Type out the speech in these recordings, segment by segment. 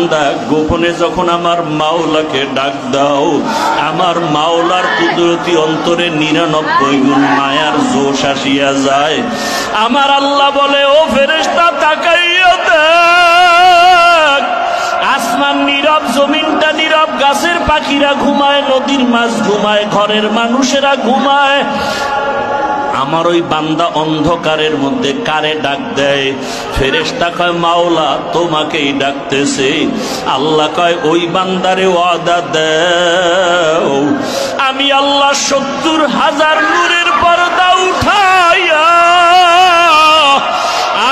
বান্দা গোপনে যখন আমার মাওলাকে ডাক দাও, আমার মাওলার কুদরতি অন্তরে 99 গুণ মায়ার জোশ আসিয়া যায়। আমার আল্লাহ বলে, ও ফেরেশতা তাকাইয়া দেখ, আসমান নীরব, জমিনটা নীরব, গাছের পাখিরা ঘুমায়, নদীর মাছ ঘুমায়, ঘরের মানুষেরা ঘুমায়। আমার ওই বান্দা অন্ধকারের মধ্যে কারে ডাক দেয়? ফেরেশতা কয় মাওলা তোমাকেই ডাকতেছে। আল্লাহ কয় ওই বান্দারে ওয়াদা দেও, আমি আল্লাহ 70,000 নূরের পর্দা উঠাইয়া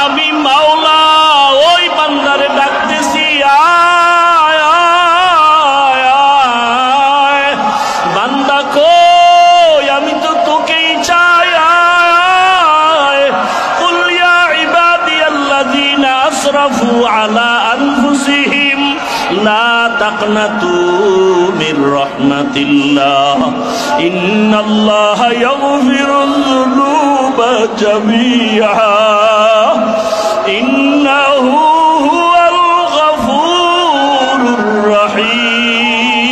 আমি মাওলা ওই বান্দারে ডাকতেছি, আয় আয় আয় বান্দা কই, আমি তো তোকেই চাই, আয়। কুল ইয়া ইবাদিয়াল্লাযীনা আসরাফু আলা আনফুসিহিম লা তাকনাতু মির রাহমাতিল্লাহ ইন্নাল্লাহা ইয়াগফিরুয যুনুবা জামিআ ইন্নাহু হুয়াল গফুরুর রহিম।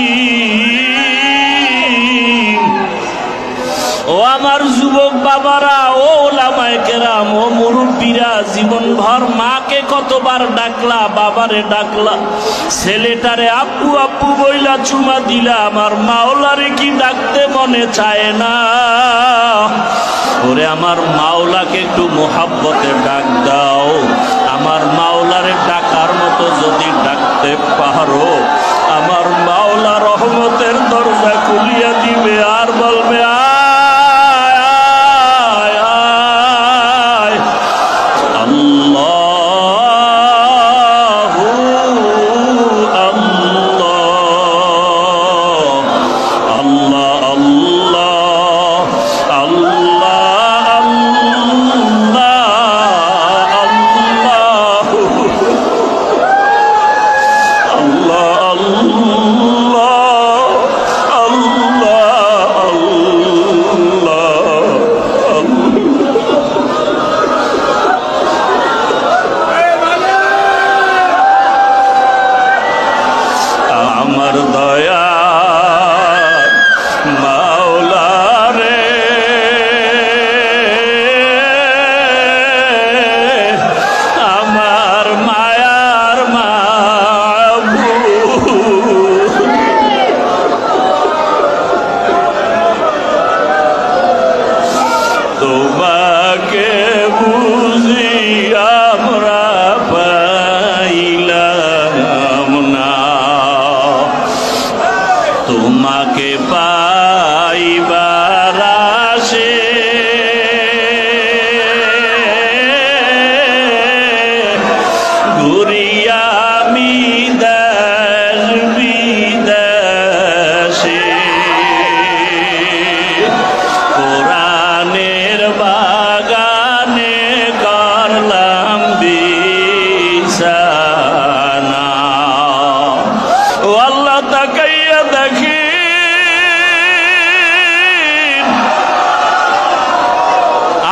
ও আমার যুবক বাবারা, ও ওলামায়ে কেরাম, ও মুরব্বীরা, জীবনভর মাকে কতবার ডাকলা, বাবারে ডাকলা, ছেলেটারে আব্বু আব্বু বইলা চুমা দিলা, আমার মাওলারে কি ডাকতে মনে চায় না? ওরে আমার মাওলাকে একটু মোহাব্বতে ডাক দাও। আমার মাওলারে ডাকার মতো যদি ডাকতে পারো, আমার মাওলা রহমতের দরজা খুলিয়া দিবে আর বলবে,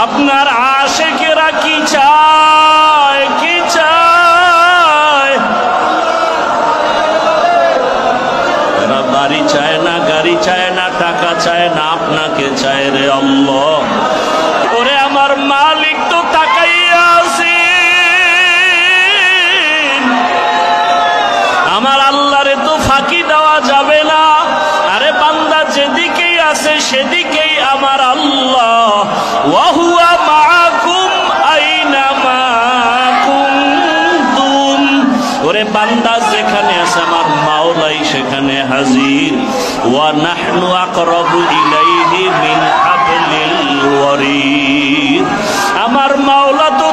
আপনার আশিকেরা কি চায়, কি চায়? এরা বাড়ি চায় না, গাড়ি চায় না, টাকা চায় না, আপনাকে চায় রে আল্লাহ। ওরে আমার মালিক তো তাকাইয়া আছেন, আমার আল্লাহরে তো ফাঁকি দেওয়া যাবে না। আরে বান্দা যেদিকেই আছে সেদিকেই আমার আল্লাহ। ওয়াহুয়া মাআকুম আইনামা কুনতুম। ওরে বান্দা যেখানে আছে আমার মাওলাই সেখানে হাজির। ওয়া নাহনু আকরাবু ইলাইহি মিন হাবলিল ওয়ারিদ। আমার মাওলা তো